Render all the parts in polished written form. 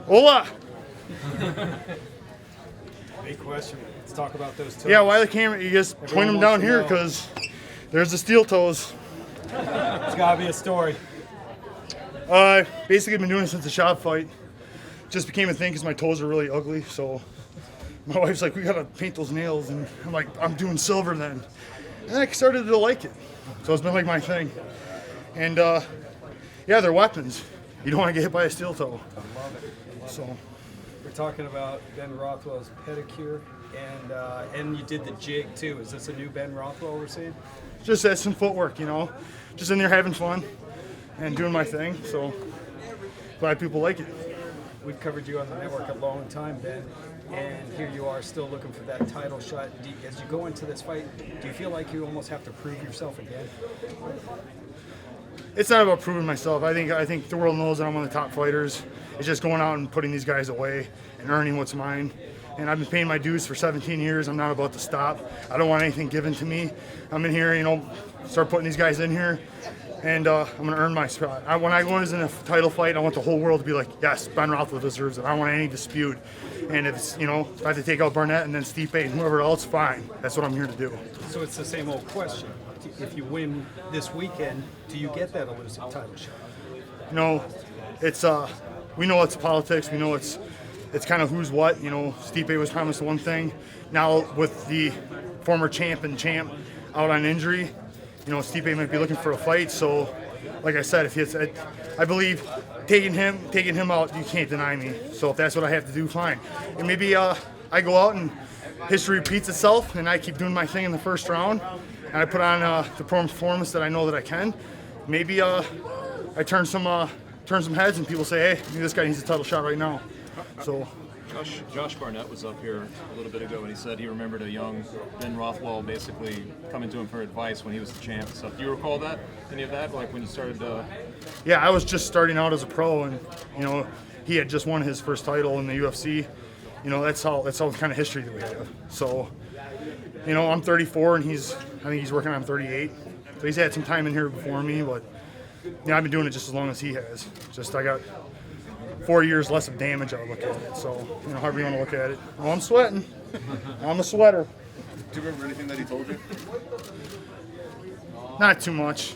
Hola! Big question. Let's talk about those toes. Yeah, why the camera? You just point them down here know. because there's the steel toes. There's got to be a story. Basically been doing it since the shop fight. Just became a thing because my toes are really ugly. So my wife's like, we gotta paint those nails, and I'm like, I'm doing silver then. And then I started to like it. So it's been like my thing. And yeah, they're weapons. You don't want to get hit by a steel toe. I love it. So We're talking about Ben Rothwell's pedicure, and you did the jig too. Is this a new Ben Rothwell we're seeing? just that's some footwork, you know. Just in there having fun and doing my thing. So glad people like it. We've covered you on the network a long time, Ben, and here you are still looking for that title shot. As you go into this fight, do you feel like you almost have to prove yourself again? It's not about proving myself. I think the world knows that I'm one of the top fighters. It's just going out and putting these guys away and earning what's mine. And I've been paying my dues for 17 years. I'm not about to stop. I don't want anything given to me. I'm in here, you know, start putting these guys in here, and I'm going to earn my spot. When I go in a title fight, I want the whole world to be like, yes, Ben Rothwell deserves it. I don't want any dispute. And if it's, you know, if I have to take out Barnett and then Stipe and whoever else, fine. That's what I'm here to do. So it's the same old question. If you win this weekend, do you get that elusive title shot? You know, it's we know it's politics. We know it's kind of who's what. You know, Stipe was promised one thing. Now with the former champ and champ out on injury, you know, Stipe might be looking for a fight. So, like I said, if it's, I believe taking him out, you can't deny me. So if that's what I have to do, fine. And maybe I go out and history repeats itself, and I keep doing my thing in the first round, and I put on the performance that I know that I can. Maybe I turn some heads, and people say, hey, maybe this guy needs a title shot right now. So. Josh Barnett was up here a little bit ago, and he said he remembered a young Ben Rothwell basically coming to him for advice when he was the champ and stuff. Do you recall that? Any of that? Like when you started to... Yeah, I was just starting out as a pro, and you know, he had just won his first title in the UFC. You know, that's all the kind of history that we have. So, you know, I'm 34, and I think he's working on 38. So he's had some time in here before me, but you know, I've been doing it just as long as he has. Just I got 4 years less of damage, I look at it. So, you know, however you want to look at it. Oh, I'm sweating. I'm a sweater. Do you remember anything that he told you? Not too much.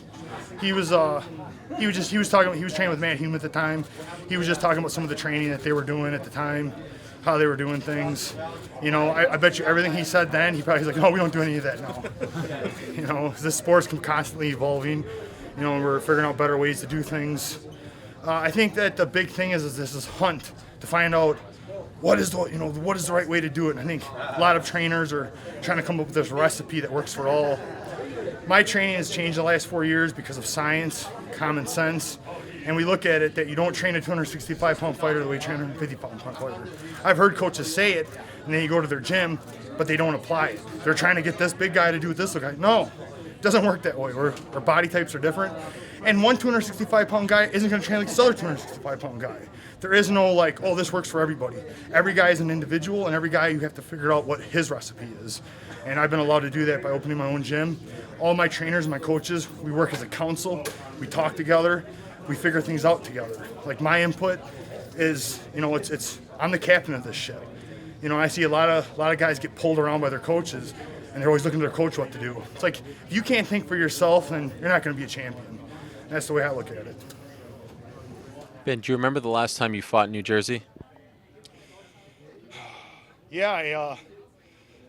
He was training with Matt Hume at the time. He was just talking about some of the training that they were doing at the time, how they were doing things. You know, I bet you everything he said then, he probably was like, no, we don't do any of that now. You know, this sport's constantly evolving. You know, we're figuring out better ways to do things. I think that the big thing is this hunt to find out what is the right way to do it. And I think a lot of trainers are trying to come up with this recipe that works for all. My training has changed the last 4 years because of science, common sense, and we look at it that you don't train a 265-pound fighter the way you train a 150-pound fighter. I've heard coaches say it, and then you go to their gym, but they don't apply it. They're trying to get this big guy to do this guy. No, it doesn't work that way. Our body types are different. And one 265-pound guy isn't going to train like this other 265-pound guy. There is no like, oh, this works for everybody. Every guy is an individual, and every guy you have to figure out what his recipe is. And I've been allowed to do that by opening my own gym. All my trainers, my coaches, we work as a council. We talk together. We figure things out together. Like my input is, you know, it's I'm the captain of this shit. You know, I see a lot of guys get pulled around by their coaches, and they're always looking to their coach what to do. It's like if you can't think for yourself, then you're not going to be a champion. That's the way I look at it. Ben, do you remember the last time you fought in New Jersey? Yeah,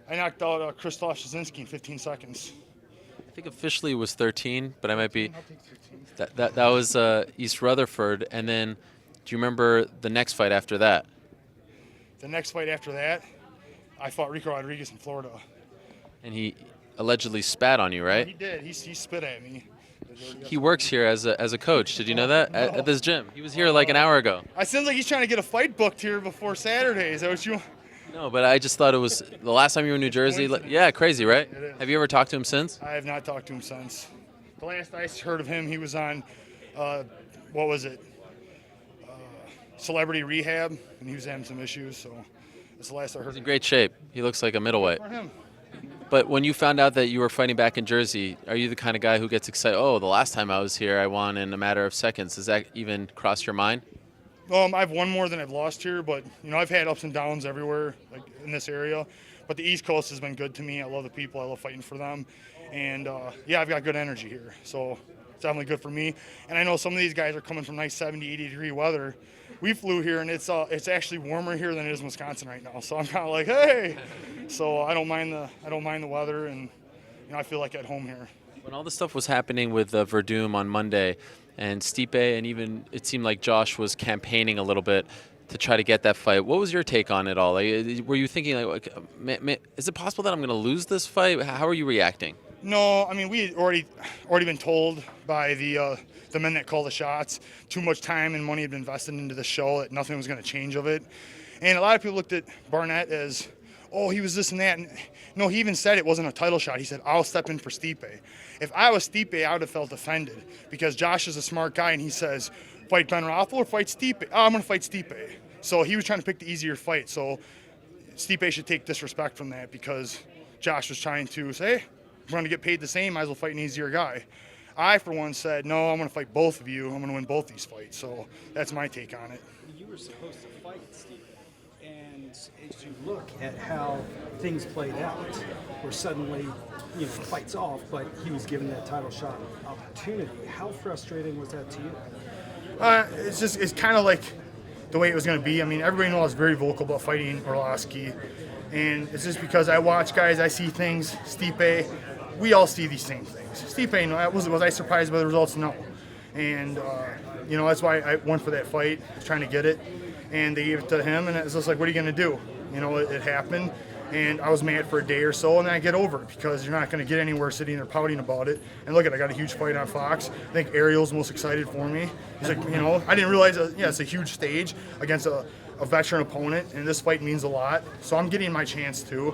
I knocked out Krzysztof Szczecinski in 15 seconds. I think officially it was 13, but I might be. That was East Rutherford, and then do you remember the next fight after that? The next fight after that, I fought Rico Rodriguez in Florida. And he allegedly spat on you, right? He did. He spit at me. He works here as a coach. Did you know that? At this gym. He was here like an hour ago. It sounds like he's trying to get a fight booked here before Saturday. Is that what you... No, but I just thought it was the last time you were in New Jersey. Yeah, crazy, right? It is. Have you ever talked to him since? I have not talked to him since. The last I heard of him, he was on, what was it? Celebrity Rehab, and he was having some issues, so that's the last I heard. He's in great shape. He looks like a middleweight. For him. But when you found out that you were fighting back in Jersey, are you the kind of guy who gets excited? Oh, the last time I was here, I won in a matter of seconds. Does that even cross your mind? I've won more than I've lost here, but I've had ups and downs everywhere, like in this area. But the East Coast has been good to me. I love the people. I love fighting for them, and I've got good energy here, so it's definitely good for me. And I know some of these guys are coming from nice 70, 80-degree weather. We flew here, and it's actually warmer here than it is in Wisconsin right now. So I'm kind of like, hey. So I don't mind the weather, and I feel like at home here. When all this stuff was happening with Verdum on Monday, and Stipe, and even it seemed like Josh was campaigning a little bit to try to get that fight. What was your take on it all? Like, were you thinking, like, is it possible that I'm going to lose this fight? How are you reacting? No, I mean, we had already been told by the men that call the shots. Too much time and money had been invested into the show that nothing was going to change of it. And a lot of people looked at Barnett as, oh, he was this and that. And no, he even said it wasn't a title shot. He said, I'll step in for Stipe. If I was Stipe, I would have felt offended because Josh is a smart guy and he says, fight Ben Rothwell or fight Stipe? Oh, I'm going to fight Stipe. So he was trying to pick the easier fight. So Stipe should take disrespect from that because Josh was trying to say, hey, we're going to get paid the same, might as well fight an easier guy. I, for one, said, no, I'm going to fight both of you. I'm going to win both these fights. So that's my take on it. You were supposed to fight Stipe. And as you look at how things played out, where suddenly, fights off, but he was given that title shot opportunity. How frustrating was that to you? It's kind of like the way it was going to be. I mean, everybody knows I was very vocal about fighting Orlovsky. And it's just because I watch guys, I see things, Stipe, we all see these same things. Stipe, was I surprised by the results? No. And, that's why I went for that fight, trying to get it. And they gave it to him, and it was just like, what are you going to do? It happened, and I was mad for a day or so, and then I get over it because you're not going to get anywhere sitting there pouting about it. And look, I got a huge fight on Fox. I think Ariel's most excited for me. He's like, I didn't realize, it's a huge stage against a veteran opponent, and this fight means a lot. So I'm getting my chance too.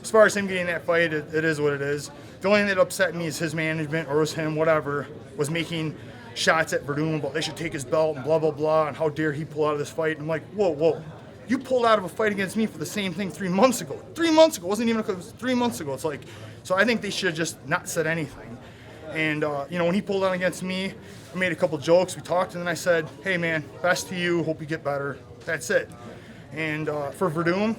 As far as him getting that fight, it is what it is. The only thing that upset me is his management, or was him, whatever, was making shots at Verdum about they should take his belt and blah, blah, blah, and how dare he pull out of this fight. And I'm like, whoa. You pulled out of a fight against me for the same thing 3 months ago. 3 months ago. It wasn't even it was 3 months ago. It's like, so I think they should have just not said anything. And, when he pulled out against me, I made a couple jokes. We talked, and then I said, hey, man, best to you. Hope you get better. That's it. And for Verdum,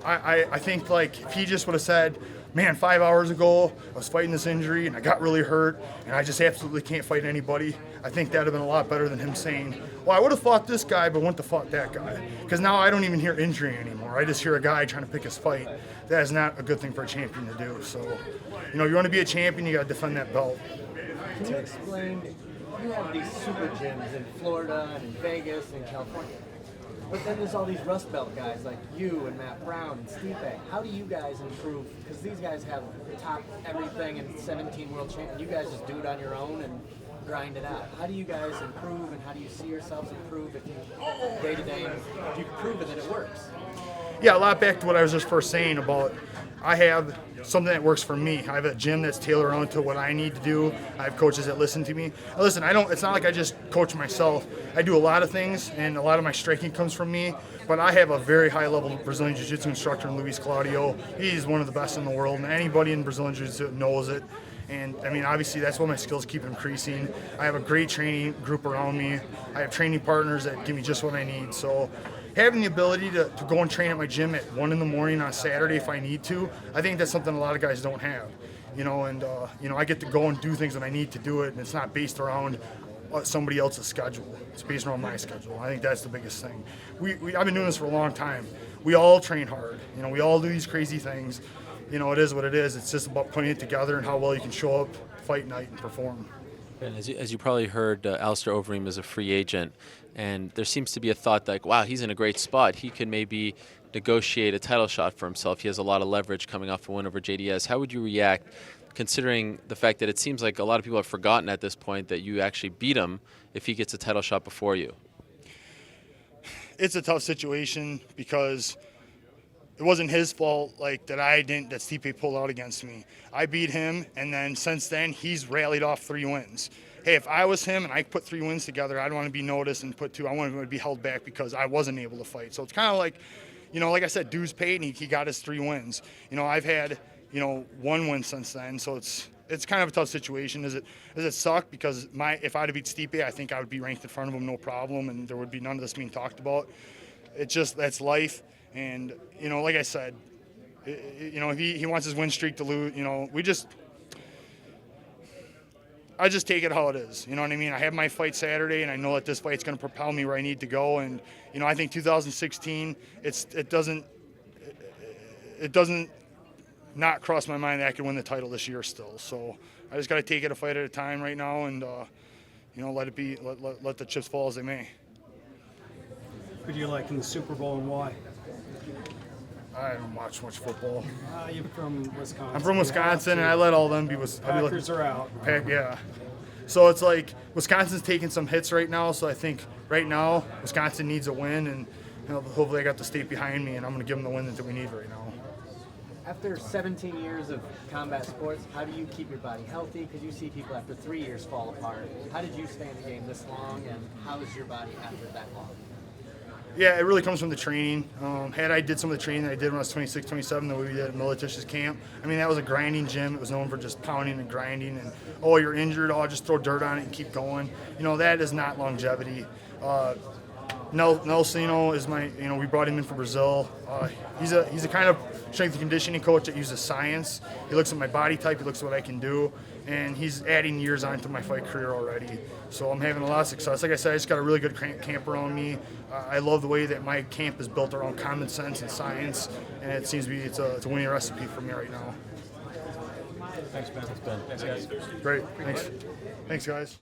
I think, like, if he just would have said, man, 5 hours ago, I was fighting this injury, and I got really hurt, and I just absolutely can't fight anybody, I think that would have been a lot better than him saying, well, I would have fought this guy, but wouldn't have fought that guy. Because now I don't even hear injury anymore. I just hear a guy trying to pick his fight. That is not a good thing for a champion to do. So, you want to be a champion, you got to defend that belt. Can you explain, you have these super gyms in Florida and in Vegas and California, but then there's all these Rust Belt guys like you and Matt Brown and Stipe. How do you guys improve? Because these guys have top everything and 17 world champions. You guys just do it on your own and grind it out. How do you guys improve, and how do you see yourselves improve if you day to day, if you prove that it works? Yeah, a lot back to what I was just first saying about I have something that works for me. I have a gym that's tailored on to what I need to do. I have coaches that listen to me. Listen, it's not like I just coach myself. I do a lot of things, and a lot of my striking comes from me, but I have a very high-level Brazilian Jiu-Jitsu instructor in Luis Claudio. He's one of the best in the world, and anybody in Brazilian Jiu-Jitsu knows it. And, I mean, obviously, that's why my skills keep increasing. I have a great training group around me. I have training partners that give me just what I need. So having the ability to go and train at my gym at 1 in the morning on Saturday if I need to, I think that's something a lot of guys don't have. I get to go and do things when I need to do it, and it's not based around somebody else's schedule. It's based around my schedule. I think that's the biggest thing. I've been doing this for a long time. We all train hard. We all do these crazy things. It is what it is. It's just about putting it together and how well you can show up, fight night, and perform. And as you probably heard, Alistair Overeem is a free agent, and there seems to be a thought like, wow, he's in a great spot. He can maybe negotiate a title shot for himself. He has a lot of leverage coming off a win over JDS. How would you react, considering the fact that it seems like a lot of people have forgotten at this point that you actually beat him if he gets a title shot before you? It's a tough situation because it wasn't his fault, that Stipe pulled out against me. I beat him, and then since then, he's rallied off 3 wins. Hey, if I was him and I put 3 wins together, I'd want to be noticed and put 2. I want to be held back because I wasn't able to fight. So it's kind of like, like I said, dues paid, and he got his 3 wins. I've had, 1 win since then, so it's it's kind of a tough situation. Does it suck? Because if I'd have beat Stipe, I think I would be ranked in front of him, no problem, and there would be none of this being talked about. It's just, that's life. And, you know, like I said, you know, if he wants his win streak to lose, you know, I just take it how it is. You know what I mean? I have my fight Saturday, and I know that this fight's going to propel me where I need to go. And, you know, I think 2016, it doesn't not cross my mind that I can win the title this year still. So I just got to take it a fight at a time right now, and you know, let the chips fall as they may. Who do you like in the Super Bowl and why? I don't watch much football. You're from Wisconsin. I'm from Wisconsin, and I let all them be. Packers are out. Yeah. So it's like Wisconsin's taking some hits right now. So I think right now Wisconsin needs a win, and you know, hopefully I got the state behind me, and I'm going to give them the win that we need right now. After 17 years of combat sports, how do you keep your body healthy? Because you see people after 3 years fall apart. How did you stay in the game this long, and how is your body after that long? Yeah, it really comes from the training. Had I did some of the training that I did when I was 26, 27, that we did at Militich's camp, I mean, that was a grinding gym. It was known for just pounding and grinding, and, oh, you're injured, oh, just throw dirt on it and keep going. You know, that is not longevity. Nelsino is we brought him in from Brazil. He's a kind of strength and conditioning coach that uses science. He looks at my body type, he looks at what I can do, and he's adding years onto my fight career already. So I'm having a lot of success. Like I said, I just got a really good camp around me. I love the way that my camp is built around common sense and science, and it seems to be it's a winning recipe for me right now. Thanks, Ben. Thanks, guys. Great. Thanks, guys.